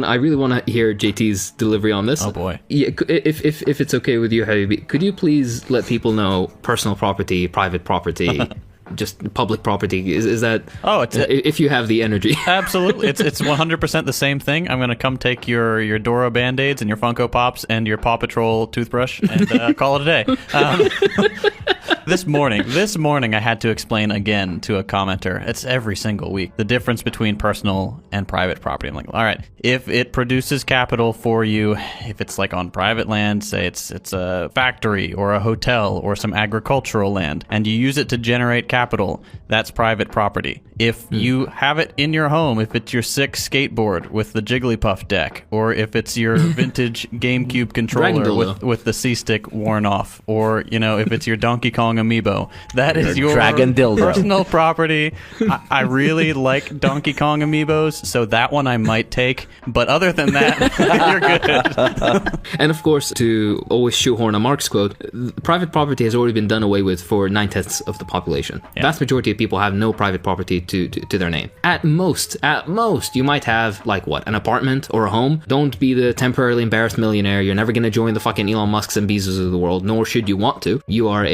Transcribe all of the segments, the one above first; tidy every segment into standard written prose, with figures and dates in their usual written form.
I really want to hear JT's delivery on this. Oh boy. Yeah, if it's okay with you, Habibi, could you please let people know personal property, private property, just public property? Is that? Oh, if you have the energy. Absolutely. It's 100% the same thing. I'm going to come take your Dora Band-Aids and your Funko Pops and your Paw Patrol toothbrush and call it a day. This morning, I had to explain again to a commenter. It's every single week. The difference between personal and private property. I'm like, all right, if it produces capital for you, if it's like on private land, say it's a factory or a hotel or some agricultural land, and you use it to generate capital, that's private property. If you have it in your home, if it's your sick skateboard with the Jigglypuff deck, or if it's your vintage GameCube controller with the C-stick worn off, or if it's your Donkey Kong amiibo, that is your Dragon dildo. Personal property. I really like Donkey Kong amiibos, so that one I might take, but other than that, you're good. And of course, to always shoehorn a Marx quote, private property has already been done away with for 9/10 of the population. Yeah. Vast majority of people have no private property to their name. At most, you might have, like, what, an apartment or a home? Don't be the temporarily embarrassed millionaire. You're never going to join the fucking Elon Musks and Bezos of the world, nor should you want to. You are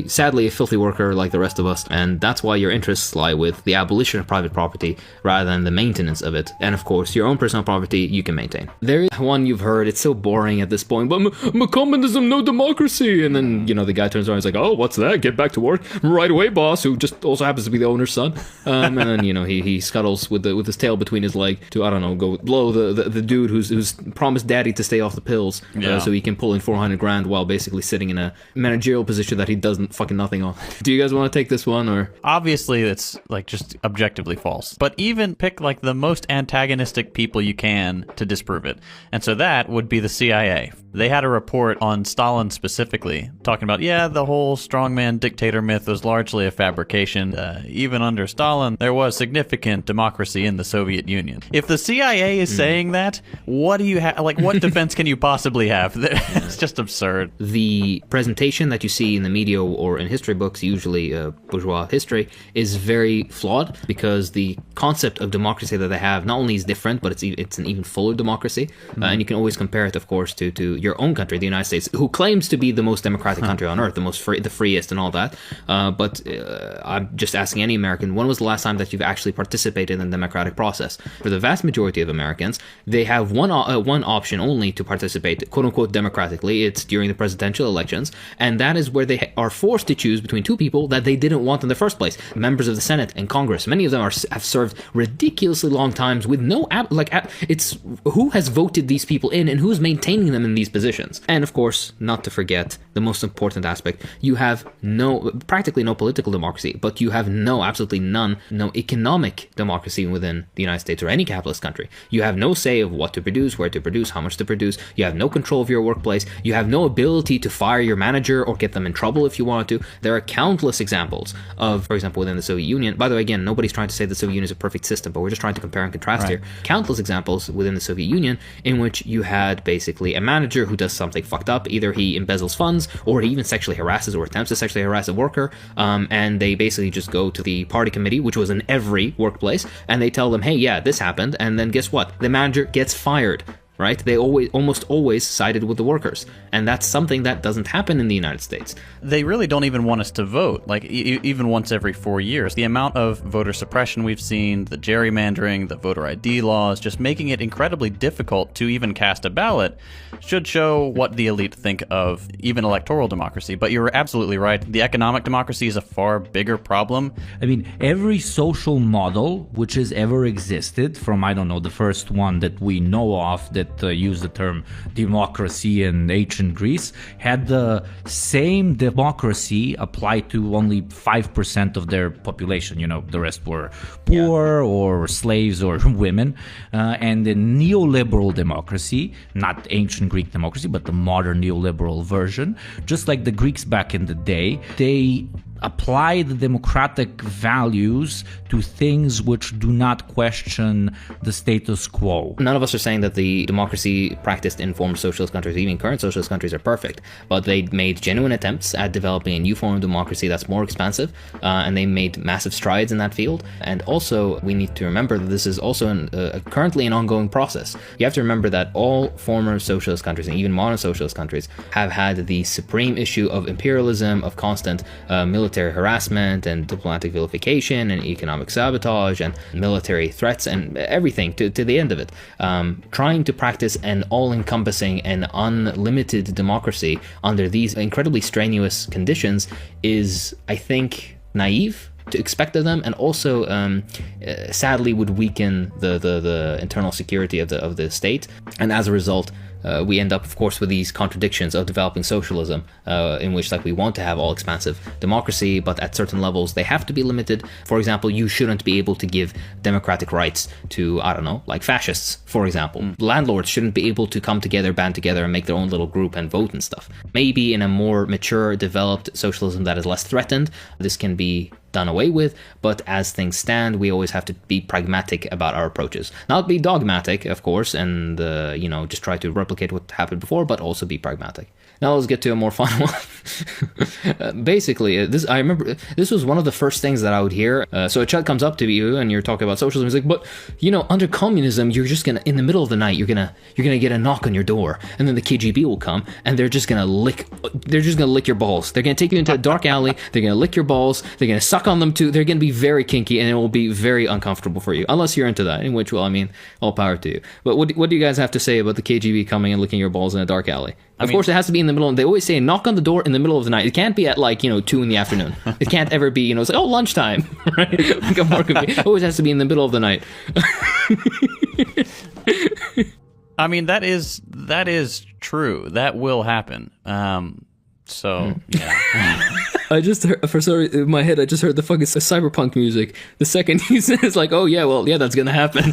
sadly a filthy worker like the rest of us, and that's why your interests lie with the abolition of private property rather than the maintenance of it. And of course, your own personal property you can maintain. There is one you've heard, it's so boring at this point, but communism, no democracy. And then, the guy turns around and is like, oh, what's that? Get back to work right away, boss, who just also happens to be the owner's son. And then, he scuttles with his tail between his leg to, I don't know, go blow the dude who's promised daddy to stay off the pills, so he can pull in 400 grand while basically sitting in a managerial position that he doesn't fucking nothing on. Do you guys want to take this one, or? Obviously, it's like just objectively false. But even pick like the most antagonistic people you can to disprove it. And so that would be the CIA. They had a report on Stalin specifically, talking about, the whole strongman dictator myth was largely a fabrication. Even under Stalin, there was significant democracy in the Soviet Union. If the CIA is saying that, what do you have? Like, what defense can you possibly have? It's just absurd. The presentation that you see in the media or in history books, usually bourgeois history, is very flawed because the concept of democracy that they have not only is different, but it's an even fuller democracy. And you can always compare it, of course, to your own country, the United States, who claims to be the most democratic country on earth, the freest and all that. But I'm just asking any American, when was the last time that you've actually participated in the democratic process? For the vast majority of Americans, they have one option only to participate, quote unquote, democratically. It's during the presidential elections, and that is where they are forced to choose between two people that they didn't want in the first place. Members of the Senate and Congress. Many of them have served ridiculously long times with no it's who has voted these people in and who's maintaining them in these positions. And of course, not to forget the most important aspect, you have practically no political democracy, but you have absolutely no economic democracy within the United States or any capitalist country. You have no say of what to produce, where to produce, how much to produce. You have no control of your workplace. You have no ability to fire your manager or get them in trouble if you want to. There are countless examples of, for example, within the Soviet Union. By the way, again, nobody's trying to say the Soviet Union is a perfect system, but we're just trying to compare and contrast here. Countless examples within the Soviet Union in which you had basically a manager who does something fucked up. Either he embezzles funds or he even sexually harasses or attempts to sexually harass a worker. And they basically just go to the party committee, which was in every workplace, and they tell them, hey, yeah, this happened. And then guess what? The manager gets fired. Right? They almost always sided with the workers. And that's something that doesn't happen in the United States. They really don't even want us to vote, like even once every 4 years. The amount of voter suppression we've seen, the gerrymandering, the voter ID laws, just making it incredibly difficult to even cast a ballot should show what the elite think of even electoral democracy. But you're absolutely right. The economic democracy is a far bigger problem. I mean, every social model which has ever existed, from, I don't know, the first one that we know of that use the term democracy in ancient Greece, had the same democracy applied to only 5% of their population. The rest were poor or slaves or women. And the neoliberal democracy, not ancient Greek democracy, but the modern neoliberal version, just like the Greeks back in the day, they apply the democratic values to things which do not question the status quo. None of us are saying that the democracy practiced in former socialist countries, even current socialist countries, are perfect, but they made genuine attempts at developing a new form of democracy that's more expansive, and they made massive strides in that field. And also, we need to remember that this is also currently an ongoing process. You have to remember that all former socialist countries, and even modern socialist countries, have had the supreme issue of imperialism, of constant military harassment and diplomatic vilification and economic sabotage and military threats and everything to the end of it. Trying to practice an all-encompassing and unlimited democracy under these incredibly strenuous conditions is, I think, naive to expect of them, and also sadly would weaken the internal security of the state. And as a result, we end up, of course, with these contradictions of developing socialism, in which, like, we want to have all expansive democracy, but at certain levels they have to be limited. For example, you shouldn't be able to give democratic rights to, I don't know, like fascists, for example. Landlords shouldn't be able to come together, band together, and make their own little group and vote and stuff. Maybe in a more mature, developed socialism that is less threatened, this can be done away with, but as things stand, we always have to be pragmatic about our approaches. Not be dogmatic, of course, and just try to replicate what happened before, but also be pragmatic. Now let's get to a more fun one. Basically, I remember this was one of the first things that I would hear. So a chat comes up to you and you're talking about socialism. He's like, but under communism, you're just gonna, in the middle of the night, you're gonna get a knock on your door, and then the KGB will come and they're just gonna lick your balls. They're gonna take you into a dark alley. They're gonna lick your balls. They're gonna suck on them too. They're gonna be very kinky, and it will be very uncomfortable for you, unless you're into that. In which, well, I mean, all power to you. But what do you guys have to say about the KGB coming and licking your balls in a dark alley? Of course, it has to be in the middle. They always say knock on the door in the middle of the night. It can't be at 2 in the afternoon. It can't ever be, it's like, oh, lunchtime, right? Like a more convenient. It always has to be in the middle of the night. I mean, that is true. That will happen. Yeah. I just heard, in my head, I just heard the fucking cyberpunk music. The second he says, like, oh yeah, well, yeah, that's gonna happen.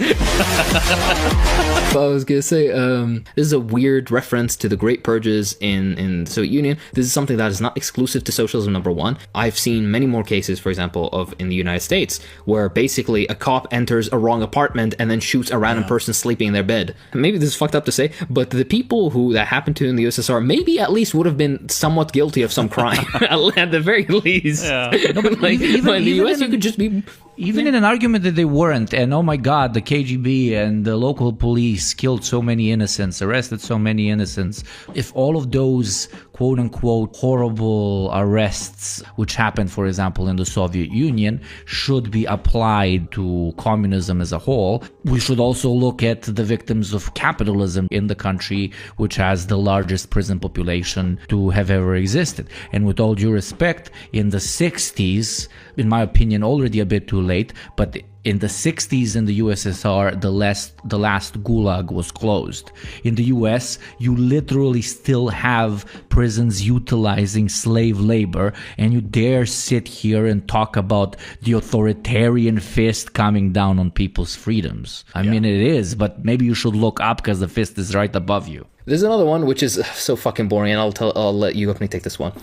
But I was gonna say, this is a weird reference to the Great Purges in the Soviet Union. This is something that is not exclusive to socialism, number one. I've seen many more cases, for example, in the United States, where basically a cop enters a wrong apartment and then shoots a random person sleeping in their bed. Maybe this is fucked up to say, but the people who that happened to in the USSR maybe at least would have been somewhat guilty of some crime, at the very least. Yeah. No, but even in the US, you could just be... Even in an argument that they weren't, and oh my god, the KGB and the local police killed so many innocents, arrested so many innocents. If all of those quote-unquote horrible arrests, which happened, for example, in the Soviet Union, should be applied to communism as a whole, we should also look at the victims of capitalism in the country, which has the largest prison population to have ever existed. And with all due respect, in the 60s, in my opinion, already a bit too late, but in the 60s in the USSR, the last gulag was closed. In the US, you literally still have prisons utilizing slave labor, and you dare sit here and talk about the authoritarian fist coming down on people's freedoms. I mean, it is, but maybe you should look up because the fist is right above you. There's another one which is so fucking boring, and I'll let you, Upney, take this one.